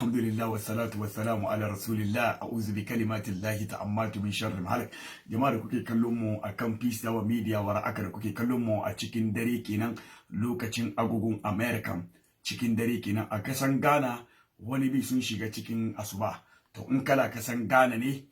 Alhamdulillah wassalatu wassalamu ala rasulillah a'udhu bi kalimatillahi ta'ammatu min sharri ma halak. Jama'a da kuke kallon mu akan Peace Dawa Media waraka da kuke kallon mu a cikin dare kenan lokacin agogon American cikin dare kenan a kasan Ghana wani bi sun shiga cikin asuba. To in kala kasan Ghana ne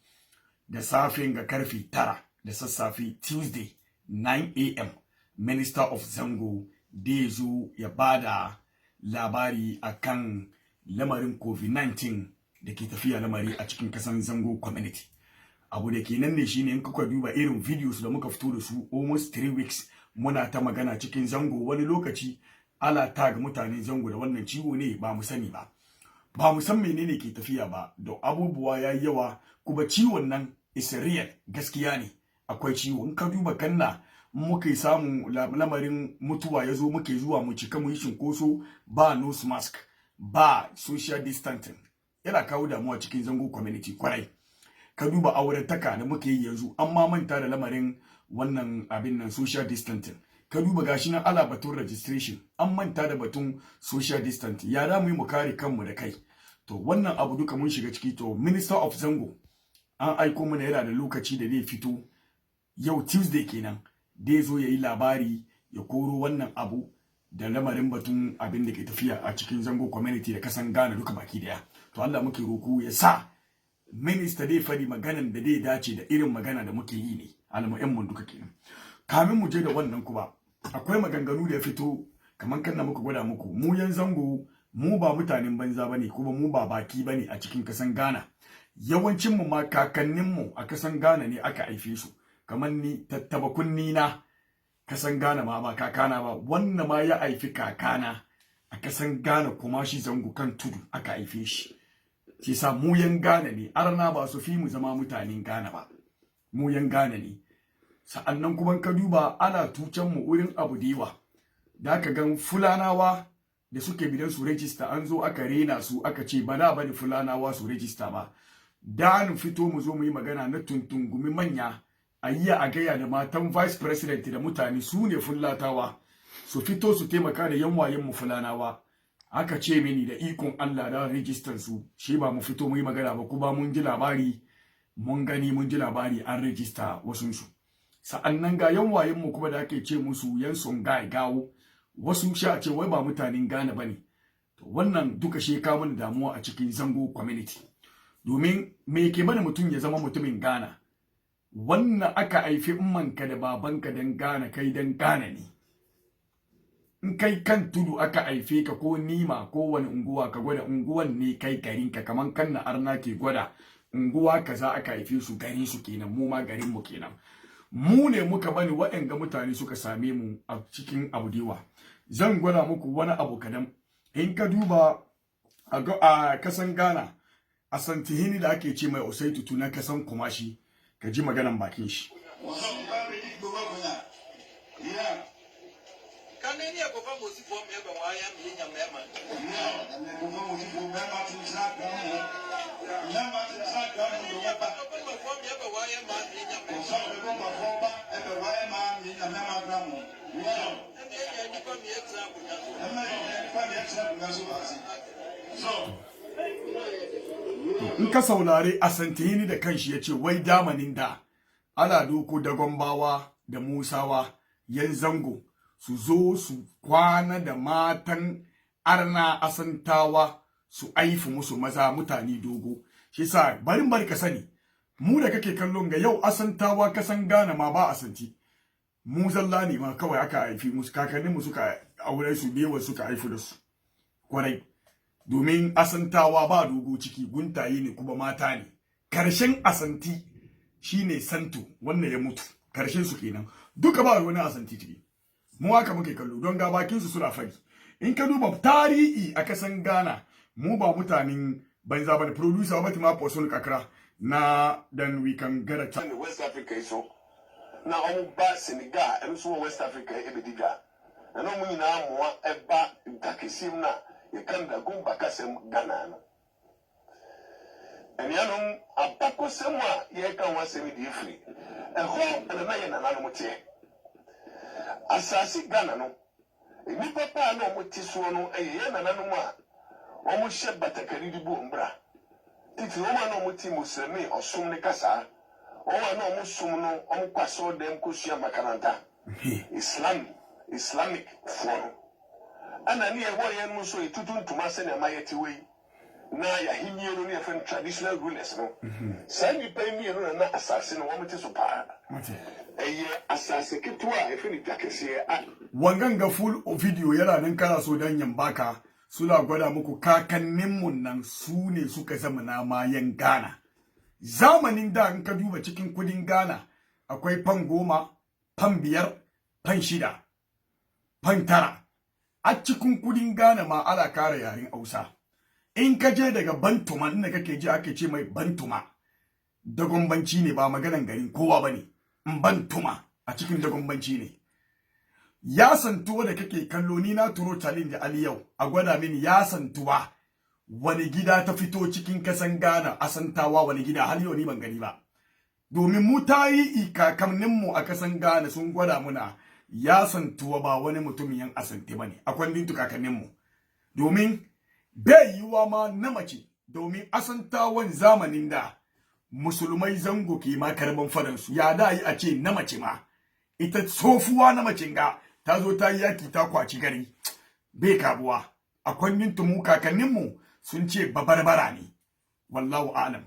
da safin ga karfe 9 da sassafe Tuesday 9 AM Minister of Zango Dezu ya bada labari akan lamarin COVID-19 da ke tafiya lamari a cikin kasan Zango community. Abu da kenan ne shine in kuka duba irin videos da muka fito da su almost 3 weeks muna ta magana cikin Zango, wani lokaci ala tag mutanen Zango da wannan ciwo ne ba mu sani ba. Ba mu san menene ke tafiya ba, da abubuwa yayi yawa kuma ciwon nan is real, gaskiya ne akwai ciwo. In ka duba kanna muke samu lamarin mutuwa yazo muke zuwa mu cika mu yi shinkoso ba nose mask ba social distancing, yana kawo damuwa cikin Zango community kwarai. Ka duba auren taka da muke yi yanzu amma manta da lamarin wannan abin nan social distancing. Ka duba gashi nan ala batun registration an manta da batun social distancing. Ya da mu yi mu kare kanmu da kai. To wannan abu duka mun shiga ciki. To Minister of Zango an aiko mana yana da lokaci da zai fito yau Tuesday kenan, dai zo yayi labari ya koro wannan abu da lamarin batun abin da ke tafiya a cikin Zango community da kasan Ghana duka baki daya. To Allah muke roko ya sa minister dai fadi maganan da dai dace da irin magana da muke yi ne almu'in mun duka kenan. Kamin mu je da wannan kuma akwai maganganu da ya fito kaman kan da muka gwada muku, mu yan Zango mu ba mutanen banza bane kuma mu ba baki bane a cikin kasan Ghana. Yawancin mu ma kakannin mu a kasan Ghana ne aka haife su, kaman ni tattaba kunni na kasan Ghana ma ba kakana ba, wannan ma ya haifi kakana a kasan Ghana kuma shi Zango kan tudu aka haife shi. Shi sa mu yan Ghana ne, arna ba su fi mu zama mutanen Ghana ba, mu yan Ghana ne. Sa'annan kuma ka duba ana tucan mu wurin abu diwa da ka gan Fulanawa da suke bidan su register an zo aka rena su aka ce ba da bane Fulanawa su register ba. Da nu fito mu zo mu yi magana na tuntungumi manya ayya a gaya da matan vice president da mutane su ne Fulatawa su fito su taimaka da yan wayen mu Fulanawa. Aka ce mini da ikon Allah da register su shi ba mu fito mu yi magana ba, kuma mun ji labari mun gani mun ji labari an register wasun su. Sa'annan ga yan wayen mu kuma da ake ce musu yan songai gawo, wasu sha ce wai ba mutanen Ghana bane. To wannan duka shi ka mun damuwa a cikin Zango community. Domin me ke bane mutum ya zama mutumin Ghana? Wannan aka haifi ummanka da babanka dan Ghana, kai dan Ghana ne. In kai kan tudu aka haife ka ko nima ko wani unguwa ka gwada unguwan ne kai garinka, kaman kan na arna ke gwada unguwa kaza aka haife su garin su kenan, mu ma garin mu kenan. Mu ne muka bani waɗanga mutane suka same mu a cikin abudiwa. Zan gwada muku wani abu kadan. In ka duba a kasan Ghana a Santihini da ake ce mai Osei Tutu na kasan Kumashi, ka ji maganan bakin shi. In ka saurare a Santihini da kanshi ya ce wai damanin da ana doko da Gombawa da Musawa yan Zango su zo su kwana da matan arna Asantawa su aifu musu maza mutane dogo. Shi sa bari ka sani, mu da kake kallon ga yau Asantawa kasan Ghana ma ba Asanti, mu zalla ne ma kawai aka haifi musu, kakannin mu suka aure su, bewa suka haifu da su kwarai. Domin Asantawa ba dogo ciki, guntaye ne kuma mata ne. Karshen Asanti shine Santo, wannan ya mutu, karshen su kenan. Duka ba wani Asanti ciki. Mu haka muke kallo don ga bakin su suna fari. In ka duba tarihi a kasan Ghana, mu ba mutanen banza bane. Producer ba ma person kakra na then we can get a chance. West Africa iso na omu ba Senegal em so West Africa e be diga. Na no mu nyina moa e ba ntakesim na ye kan da gumba kasem Ghana no. Enianom apako semwa ye kan wasem di free. E ho na ye na no mutie. Asasi Ghana no nipa pa na omuti so no ye na nanom a omo she batakari di bu mbra titi omo na omo ti muslimi osum ne kasa omo na omo sum no omo kwaso dem ko sua makaranta islamic for ana ni e wo yen mu so itutu ntuma se na mayeti we na ya himie no ne friend traditional rulers no sa ni pa mi no na asase no omo ti so pa eye asase kitwa e fini takese wanganga full video yana nan kana so dan yambaka suna gwada muku kakanninmu nan su ne suka zama na mayan Ghana. Zamanin da in ka duba cikin kudin Ghana akwai fan 10, fan 5, fan 6, fan 9. A cikin kudin Ghana ma ala kara yaren Hausa. In ka je daga Bantuma inda kake ji ake ce mai Bantuma. Dagombanci ne ba maganan garin kowa bane. Bantuma a cikin dagombanci ne. Ya santuwa da kake kallo ni na turo challenge Ali yau a gwada mini ya santuwa wani gida ta fito cikin kasan Ghana asantawa wani gida har yau ni ban gani ba domin mu tayi ikakannin mu a kasan Ghana sun gwada muna ya santuwa ba wani mutumin yan asante bane akwai din tukakannin mu domin bai yiwa ma na mace domin asantawan zamanin da musulmai zango ke ma karban fadan su ya da yi a ce na mace ma ita tsofuwa na macin ga ta zo ta yi yaki ta kwaci gari bai kabuwa a kwannin tumu kakanninmu sun ce babarbara ne wallahu alam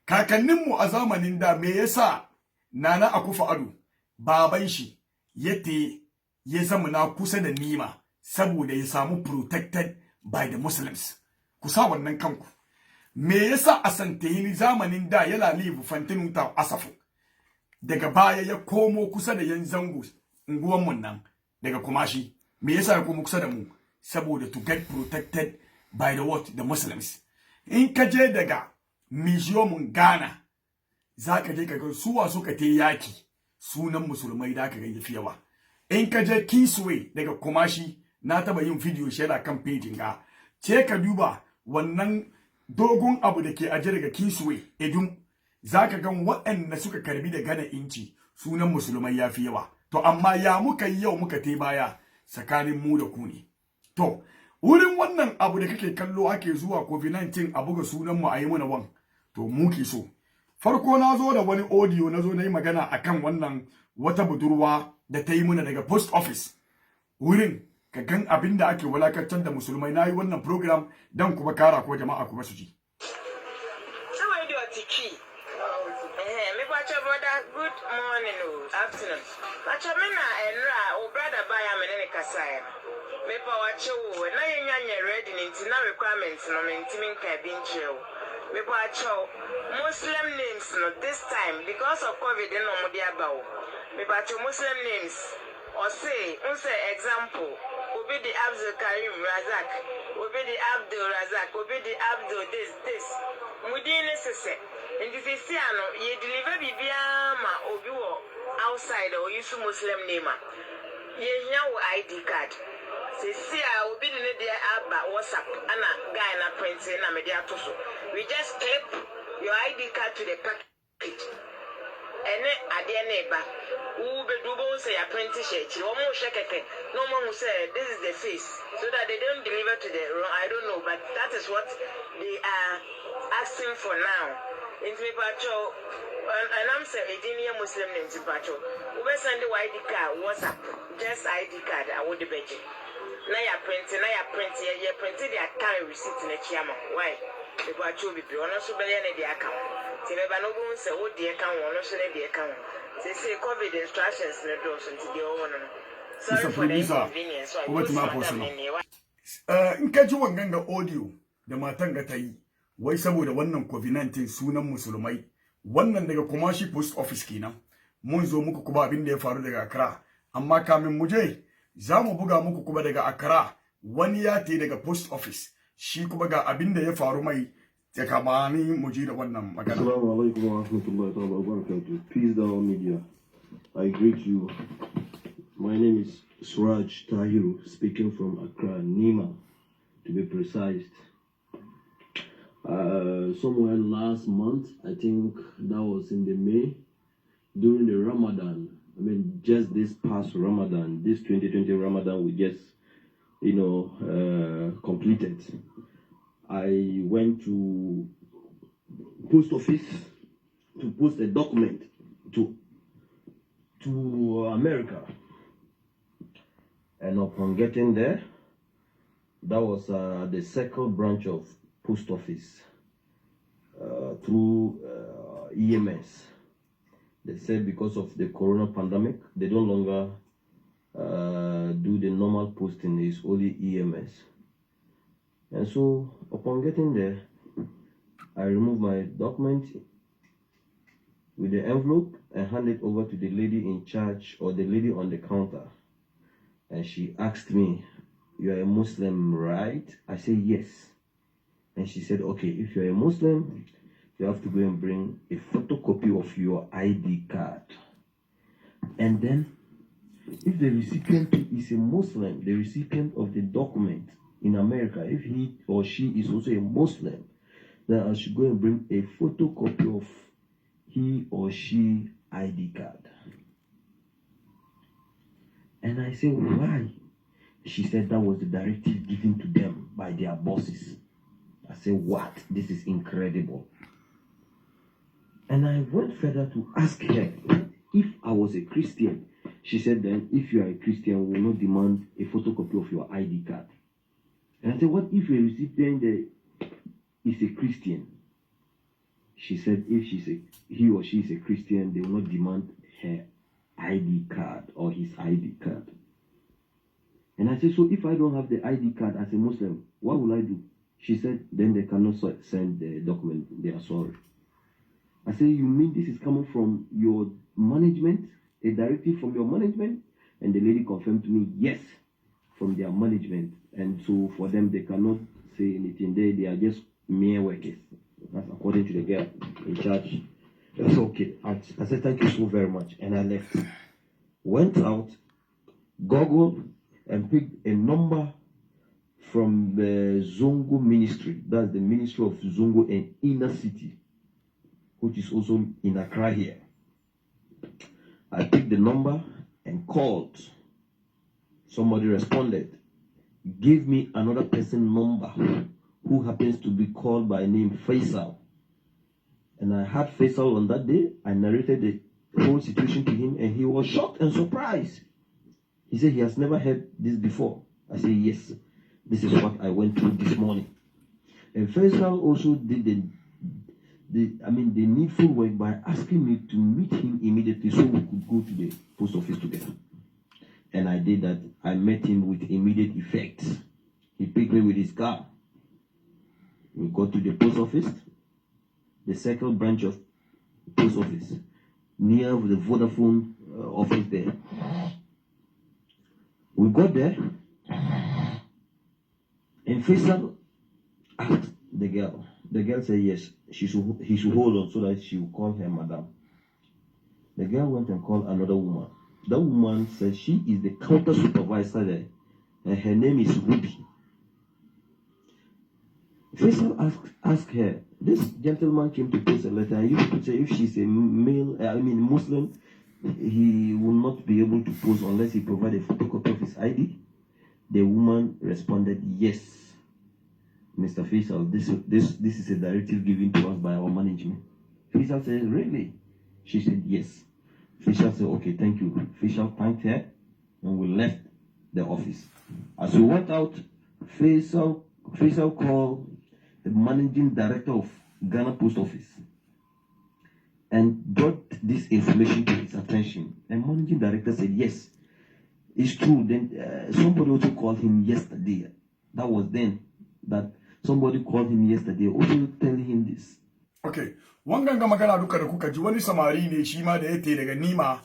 kakanninmu a zamanin da me yasa nana akufa ado baban shi ya zama na kusa da nima saboda ya samu protected by the muslims kusa wannan kanku me yasa asantehini zamanin da yana live fantinu ta asafu daga baya ya komo kusa da yan zango unguwan mun nan daga kumashi me yasa ya komo kusa da mu saboda to get protected by the what the muslims in ka je daga museum Ghana zaka je kaga suwa suka te yaki sunan musulmai da ka ga yafi yawa in ka je Kingsway daga kumashi na taba yin video shi yana kan page ga ce ka duba wannan dogon abu da ke aje daga Kingsway edum zaka gan waɗanda suka karbi da Ghana inci sunan musulmai yafi yawa to amma ya muka yi yau muka te baya tsakanin mu da ku ne to wurin wannan abu da kake kallo ake zuwa COVID-19 a buga sunan mu ayi mana wan to mu ke so farko na zo da wani audio na zo na yi magana akan wannan wata budurwa da ta yi mana daga post office wurin ka gan abin da ake walakantar da musulmai na yi wannan program dan kuma kara ko jama'a kuma su ji good morning or afternoon. Machamena enra o brother buy am in kasaya. Me pa wacho na yenya ready ntina requirements no mentimin ka bincheo. Me pa wacho Muslim names no this time because of COVID no mo dia bawo. Me pa wacho Muslim names or say example obi the Abdul Karim Razak, obi the Abdul Razak, obi the Abdul this. Mudine sese. And if you see, you deliver Bibiama or you outside or use Muslim name. You know ID card. Say, I will be in the Abba WhatsApp and a guy and a prince in a media. We just tape your ID card to the package. And then at their neighbor, who be double say a printed shirt, you almost shake it. No one will say this is the face, so that they don't deliver to the wrong. I don't know, but that is what they are asking for now. Into me pacho, and I'm saying a Muslim name to pacho. We send the ID card, WhatsApp, just ID card. I would be begging. Now you're printing, you're printing the account receipt in the chairman. Why? The pacho be honest, so be in the account. See, never no one say, oh, the account, or no, so the account. They say COVID instructions in the doors into the owner. Sorry for the inconvenience. So I put my in here. In case you want to audio, the matanga tai. Wai saboda wannan COVID-19 sunan musulmai wannan daga Kumashi post office kenan mun zo muku kuma abin da ya faru daga Accra amma kamin mu je zamu buga muku kuma daga Accra wani ya te daga post office shi kuma ga abin da ya faru mai tsakamani mu ji da wannan magana. Assalamu alaikum wa rahmatullahi wa barakatuh. Peace down media. I greet you. My name is Suraj Tahiru, speaking from Accra, Nima, to be precise. Somewhere last month, I think that was in the May, during the Ramadan. I mean, just this past Ramadan, this 2020 Ramadan, we just, completed. I went to post office to post a document to America. And upon getting there, that was the second branch of post office through EMS. They said because of the corona pandemic, they no longer do the normal posting, it's only EMS. And so upon getting there, I removed my document with the envelope and handed it over to the lady in charge or the lady on the counter. And she asked me, "You are a Muslim, right?" I said, "Yes." And she said, "Okay, if you are a Muslim, you have to go and bring a photocopy of your ID card. And then, if the recipient is a Muslim, the recipient of the document in America, if he or she is also a Muslim, then I should go and bring a photocopy of he or she ID card." And I said, "Why?" She said that was the directive given to them by their bosses. I said, "What? This is incredible." And I went further to ask her if I was a Christian. She said, "Then if you are a Christian, we will not demand a photocopy of your ID card." And I said, "What if a recipient is a Christian?" She said, "If he or she is a Christian, they will not demand her ID card or his ID card." And I said, "So if I don't have the ID card as a Muslim, what will I do?" She said, "Then they cannot send the document. They are sorry." I said, "You mean this is coming from your management, a directive from your management?" And the lady confirmed to me, "Yes, from their management. And so for them, they cannot say anything. They are just mere workers." That's according to the girl in charge. That's okay. I said, "Thank you so very much." And I left. Went out, Googled, and picked a number from the Zongo ministry. That's the ministry of Zongo and Inner City, which is also in Accra here. I picked the number and called. Somebody responded. Gave me another person's number who happens to be called by name Faisal. And I had Faisal on that day. I narrated the whole situation to him and he was shocked and surprised. He said he has never heard this before. I said, "Yes, this is what I went through this morning." And Faisal also did the needful work by asking me to meet him immediately so we could go to the post office together. And I did that. I met him with immediate effect. He picked me with his car. We got to the post office, the second branch of post office, near the Vodafone office there. We got there, and Faisal asked the girl. The girl said yes, he should hold on so that she will call her madam. The girl went and called another woman. That woman said she is the counter supervisor there, and her name is Ruby. Faisal asked her, "This gentleman came to post a letter, and you could say if she's a Muslim, he will not be able to post unless he provide a photocopy of his ID." The woman responded, "Yes, Mr. Faisal, this is a directive given to us by our management." Faisal said, "Really?" She said, "Yes." Faisal said, "Okay, thank you." Faisal thanked her and we left the office. As we went out, Faisal called the managing director of Ghana Post Office and brought this information to his attention. And managing director said, "Yes, it's true." Then somebody also called him yesterday. That was then that somebody called him yesterday, also telling him this. Okay, wangan ga magana duka da kuka ji wani samari ne shi ma da yake daga Nima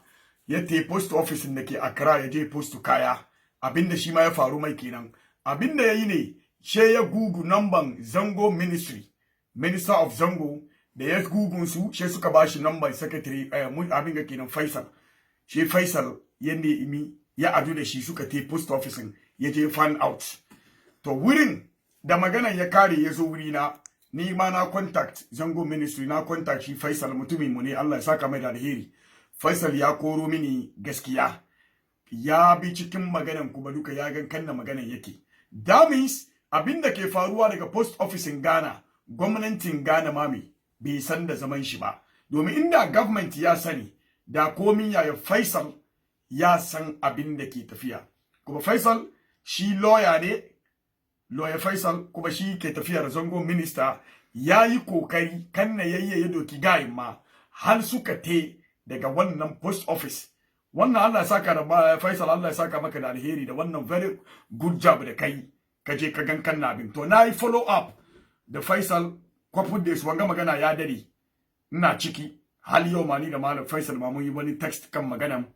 yake post office da ke Accra ya je post kaya. Abinda shi ma ya faru mai kenan. Abinda yayi ne she ya gugu namban Zango Ministry, Minister of Zango, da ya gugun su she suka bashi namban secretary abin ga kenan Faisal. She Faisal yanda imi ya adu da shi suka te post office ya je find out. To wurin da magana ya kare ya zo wuri na ni ma na contact Zango Ministry, na contact shi Faisal mutumin mu ne, Allah ya saka mai da alheri. Faisal ya koro mini gaskiya, ya bi cikin maganan kuma duka ya gan kanna maganan yake. That means abinda ke faruwa daga post office in Ghana, gwamnatin Ghana mami bai san da zaman shi ba. Domin inda government ya sani, da komin ya Faisal ya san abin da ke tafiya. Kuma Faisal shi lawyer ne, lawyer Faisal kuma shi ke tafiyar zangon minister, ya yi kokari kan na yayye doki gayin ma har suka te daga wannan post office. Wannan Allah ya saka da Faisal, Allah ya saka maka da alheri da wannan very good job da kai. Kaje ka gan kan nabin. To na yi follow up da Faisal kwafin da su wanga magana ya dare. Ina ciki hal yau ma ni da Malam Faisal ma mun yi wani text kan maganan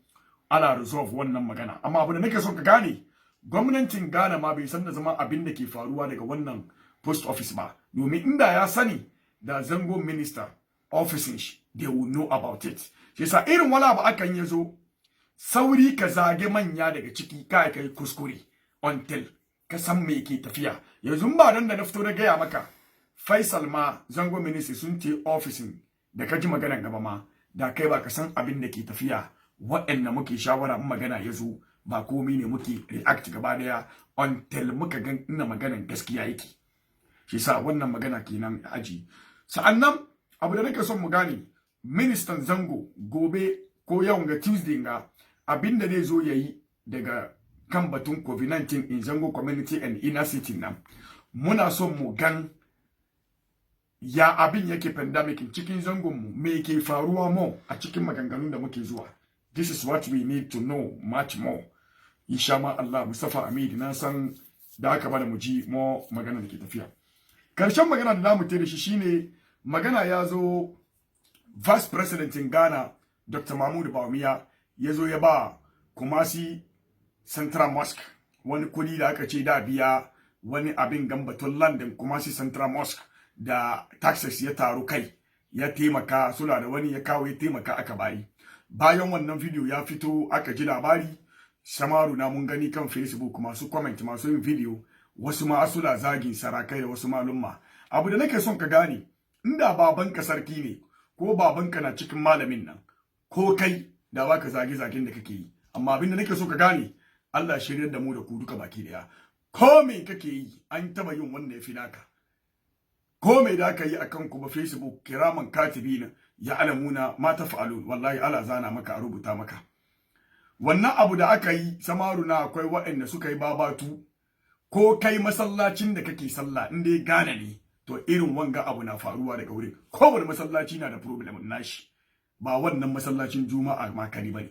ala resolve wannan magana. Amma abu da nake so ka gane, gwamnatin Ghana ma bai san da zama abin da ke faruwa daga wannan post office ba. Domin inda ya sani da zango minister officing shi, they will know about it. Shi yasa irin wala ba akan yazo sauri ka zage manya daga ciki kai kuskure until ka san me yake tafiya. Yanzu ba dan da na fito da gaya maka Faisal ma zango ministry sun ce officing da ka ji maganar gaba ma da kai ba ka san abin da ke tafiya. Waɗanda muke shawara mun magana yazo ba komai ne muke react gaba daya until muka ga ina maganar gaskiya yake. Shi yasa wannan magana kenan aji. Sa'annan abu da nake son mu gane, ministan zango gobe ko yau ga Tuesday ga abin da zai zo yayi daga kan batun COVID-19 in zango community and inner city nan, muna son mu gan ya abin yake pandemic cikin zangon mu, me ke faruwa mo a cikin maganganun da muke zuwa. This is what we need to know much more. Insha Allah Mustafa Amid na san da aka bada mu ji mo magana da ke tafiya. Karshen magana da zamu tere shi shine magana ya zo Vice President in Ghana Dr. Mahmoud Bawumia ya zo ya ba Kumasi Central Mosque wani kudi da aka ce da biya wani abin gambatun London Kumasi Central Mosque da taxes ya taru kai ya taimaka, suna da wani ya kawo ya taimaka aka bayi. Bayan wannan video ya fito aka ji labari, samaru na mun gani kan Facebook, masu comment masu yin video, wasu ma asula zagin sarakai da wasu malumma. Abu da nake son ka gane, inda babanka sarki ne ko babanka na cikin malamin nan, ko kai da baka zage-zagen da kake yi. Amma abin da nake so ka gane, Allah shiryar da mu da ku duka baki daya. Ko me kake yi, an taba yin wanda ya fi naka. Ko me da aka yi akan kuma Facebook kiraman katibina ya alamuna ma tafa'alun, wallahi ala zana maka a rubuta maka. Wannan abu da aka yi samaru na akwai waɗanda suka yi babatu, ko kai masallacin da kake sallah in dai Ghana ne, to irin wanga abu na faruwa daga wurin. Kowane masallaci na da problem nashi, ba wannan masallacin juma'a makari bane.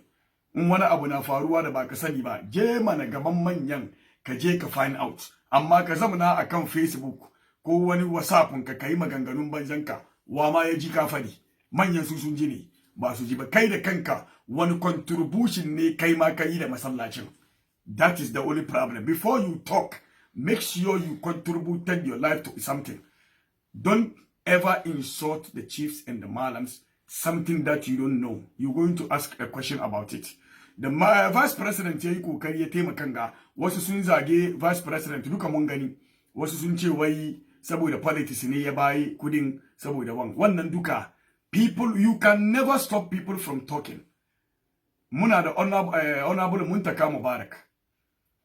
In wani abu na faruwa da baka sani ba, je mana gaban manyan ka je ka find out. Amma ka zamana akan Facebook ko wani WhatsApp ka kai maganganun banzanka, wa ma ya ji ka fadi. Manyan su sun ji ne, ba su ji ba. Kai da kanka wani contribution ne kai ma kai da masallacin. That is the only problem. Before you talk, make sure you contributed your life to something. Don't ever insult the chiefs and the malams, something that you don't know. You're going to ask a question about it. The vice president ya yi kokari ya taimaka ga wasu sun zage vice president duka mun gani. Wasu sun ce wai saboda politics ne ya bayi kudin saboda wannan duka. People, you can never stop people from talking. Muna da honorable Muntaka Mubarak.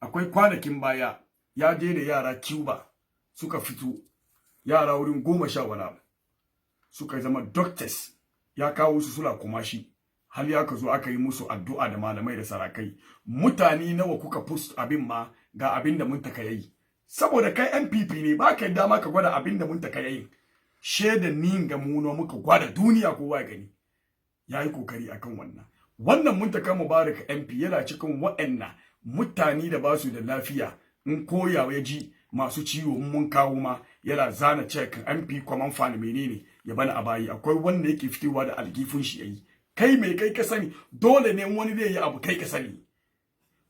Akwai kwanakin baya ya je da yara Cuba suka fito, yara wurin 10 suka zama doctors, ya kawo su sula kumashi. Hal ya ka zo aka yi musu addu'a da malamai da sarakai. Mutane nawa kuka post abin ma ga abin da Muntaka yayi. Saboda kai MPP ne, ba ka dama ka gwada abin da Muntaka yayi. Sheda nin ga muno muka gwada duniya kowa gani. Yayi kokari akan wannan. Wannan Muntaka Mubarak MP yana cikin waɗannan mutane da ba su da lafiya, in koyawa ya ji masu ciwo mun kawo ma yana zana check MP common fund menene ya bana a bayi. Akwai wanda yake fitowa da algifin shi yayi. Kai mai kai ka sani, dole ne wani zai yi abu kai ka sani.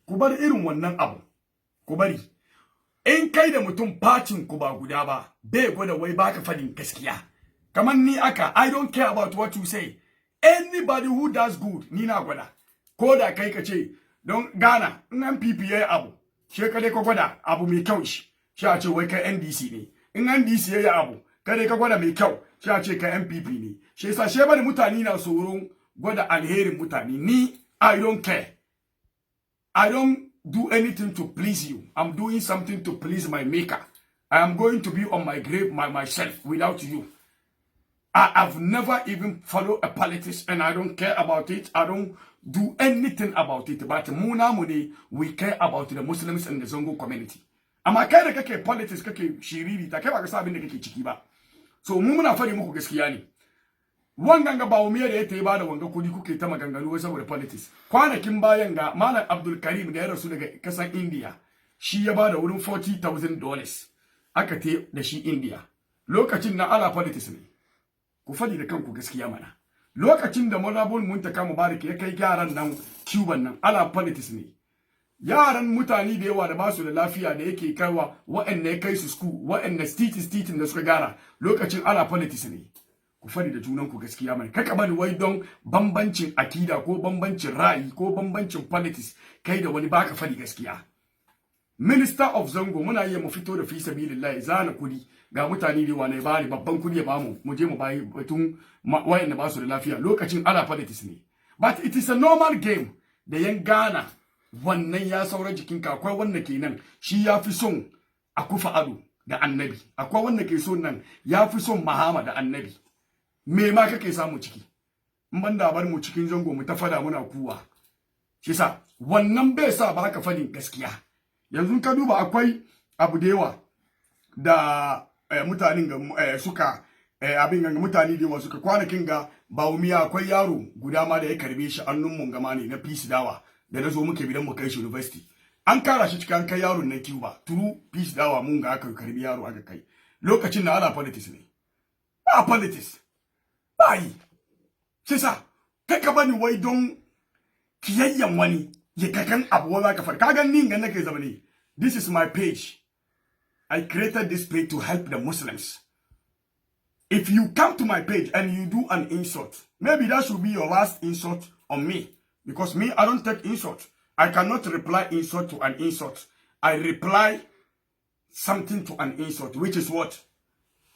Ku bar irin wannan abu. Ku bari. In kai da mutum fatin ku ba guda ba, bai gwada wai baka fadin gaskiya. Kaman ni aka, I don't care about what you say. Anybody who does good, ni na gwada. Ko da kai ka ce, don Ghana, in MPP yayi abu, she ka dai ka gwada abu mai kyau shi, shi a ce wai kai NDC ne. In NDC yayi abu, ka dai ka gwada mai kyau, shi a ce kai MPP ne. Shi yasa she bari mutane na tsoron gwada alherin mutane. Ni, I don't care. I don't do anything to please you. I'm doing something to please my maker. I am going to be on my grave myself without you. I have never even followed a politics and I don't care about it. I don't do anything about it. But Muna Muni, we care about the Muslims and the Zongo community. I'm a kind of politics, shiriri, takeba sabin de chikiba. So Mumuna Fari Muku Geskiani. Wanganga Baumia de Teba, Wanga Kudiku Kitama Gangalu over the politics. Kwana Kimbayanga, Mala Abdul Karim, the Erasulega Kasa India. She about $40,000. Akate the she India. Lokacin na ala politics ne. Ku fadi da kanku gaskiya mana. Lokacin da Malabul Muntaka Mubarak ya kai yaran nan Cuban nan ala politics ne. Yaran mutane da yawa da basu da lafiya da yake kaiwa wa'anne ya kai su school, wa'anne stitin da suka gara lokacin ala politics ne. Ku fadi da junan ku gaskiya mana. Kaka bani wai don bambancin akida ko bambancin ra'ayi ko bambancin politics kai da wani baka fadi gaskiya. Minister of Zango muna yi mu fito da fi sabilillah zana kudi ga mutane da wani bani babban kudi ya bamu mu je mu bayi batun wayan da basu da lafiya lokacin ala politics ne. But it is a normal game da yan Ghana wannan ya saura jikinka akwai wanda kenan shi ya fi son akufa ado da annabi akwai wanda ke son nan ya fi son Mahama da annabi me ma kake samu ciki in banda bar mu cikin zango mu ta fada muna kuwa shi sa wannan bai sa ba ka fadin gaskiya. Yanzu ka duba akwai abu da yawa da mutanen ga suka abin ga mutane da yawa suka kwanakin ga Bawumiya akwai yaro guda ma da ya karbe shi annun mun gama ne na Peace Dawa da nazo muke bidan mu kai shi university an kara shi cikin kai yaron nan Cuba turu Peace Dawa mun ga aka karbi yaro aka kai lokacin da ala politics ne ba politics bai sai sa kai ka bani wai don kiyayyan wani ya kakan abu wala ka far kaga nin ga nake zama ne. This is my page. I created this page to help the Muslims. If you come to my page and you do an insult, maybe that should be your last insult on me. Because me, I don't take insult. I cannot reply insult to an insult. I reply something to an insult, which is what?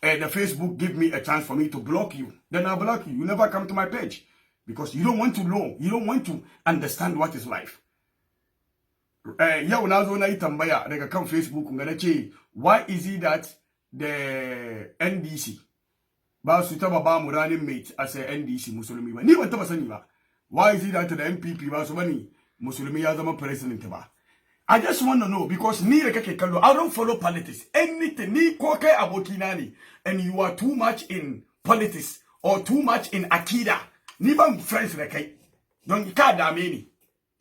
The Facebook give me a chance for me to block you. Then I block you. You never come to my page. Because you don't want to know. You don't want to understand what is life. Yau na zo na yi tambaya daga kan Facebook ga nace why is it that the NDC ba su taba ba mu running mate as a NDC musulmi ba ni ban taba sani ba. Why is it that the MPP ba su bani musulmi ya zama president ba. I just want to know because ni da kake kallo I don't follow politics. Anything ni ko kai abokina ne and you are too much in politics or too much in akida ni ban friends da kai don ka dame ni.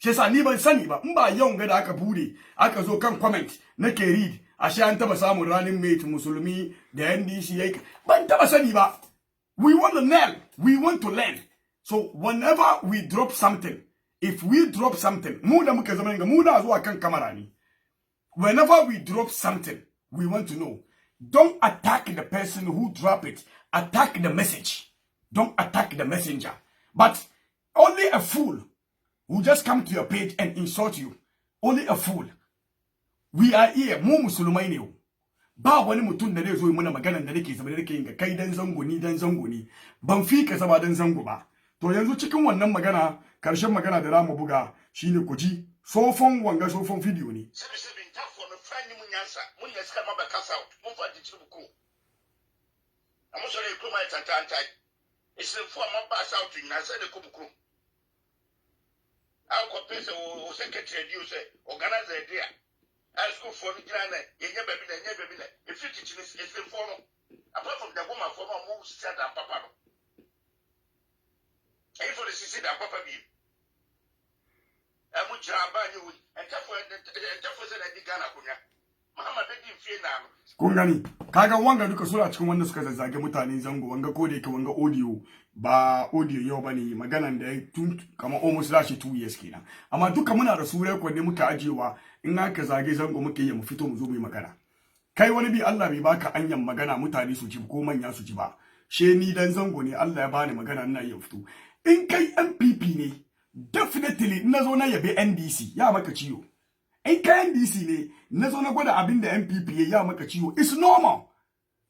Shi yasa ni ban sani ba in ba yau ga da aka bude aka zo kan comment nake read ashe an taba samun running mate musulmi da NDC yayi ban taba sani ba. We want to learn, we want to learn. So whenever we drop something, if we drop something, mu da muka zama mu na zuwa kan kamera ni. Whenever we drop something, we want to know. Don't attack the person who drop it. Attack the message. Don't attack the messenger. But only a fool who just come to your page and insult you. Only a fool. We are here. Mu musulmai ne. Ba wani mutum da zai zo muna magana da nake saboda nake yin ga kai dan zango ni dan zango ni. Ban fi ka saba dan zango ba. To yanzu cikin wannan magana, karshen magana da zamu buga shine ku ji sofon wanga sofon video ne. Sebi ta for no friend mun yansa. Mun ya sika maba kasa out. Mun fa di chibuku. Amo so le kuma tantantai. Isi for maba out ni na se de kubuku. I'll compare the secretary, you say, organize the idea. I school for me, baby, if you teach this, it's the form. Apart from the woman for my moves, said that papa. And for the sister that papa be. I would job by you and therefore the Ghana. Mama didn't fear now. Kungani kaga wanga duka sura cikin wanda suka zazzage mutanen zango wanga ko da yake wanga audio ba audio yau bane maganan da tun kamar almost last 2 years kenan amma duka muna da sura ko ne muka ajewa in aka zage zango muke yi mu fito mu zo mu yi magana kai wani bi Allah bai baka anyan magana mutane su ji ko manya su ji ba she ni dan zango ne Allah ya bani magana ina iya fito in kai MPP ne definitely ina zo na yabe NDC ya maka ciwo in kai NDC ne na zo na gwada abin da MPP ya maka ciwo it's normal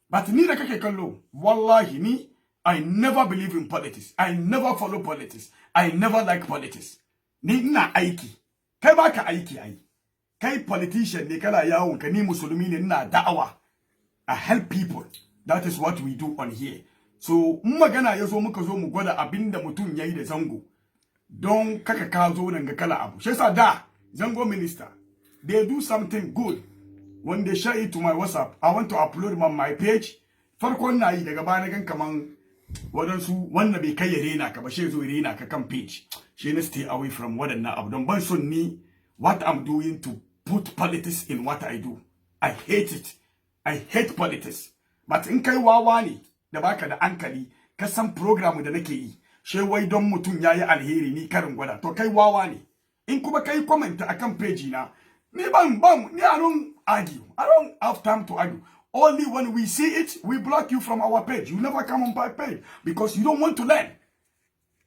but ni da kake kallo wallahi ni I never believe in politics. I never follow politics. I never like politics. Ni ina aiki. Kai baka aiki ai. Kai politician ne kana yawon ka ni musulmi ne ina da'awa. I help people. That is what we do on here. So magana yazo muka zo mu gwada abinda mutum yayi da zango don kaka ka zo nan ga kala abu shi yasa da zango minister they do something good when they share it to my WhatsApp. I want to upload it on my page. Farkon na yi daga bana gan kaman wadansu wanda bai kai rena ka ba shi zo rena ka kan page. She na stay away from wadannan abu don ban son ni what I'm doing to put politics in what I do. I hate it. I hate politics. But in kai wawa ne da baka da hankali ka san program da nake yi she wai don mutum yayi alheri ni karin gwada to kai wawa ne. In kuma kai comment akan page na ni ni I don't argue. I don't have time to argue. Only when we see it, we block you from our page. You never come on my page because you don't want to learn.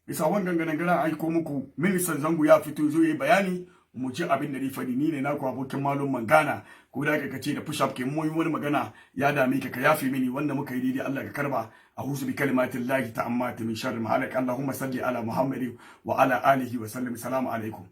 Isa wangan ganangana aiko muku ministan zangu ya fito zo yayi bayani mu ji abin da ni fadi ni ne naku abokin malum mangana ko da ka ce da push up ke mu yi wani magana ya dame ka yafi mini wanda muka yi daidai Allah ka karba a'udhu bi kalimatillahi ta'ammatu min sharri ma halak Allahumma salli ala Muhammadin wa ala alihi wa sallam. Assalamu alaikum.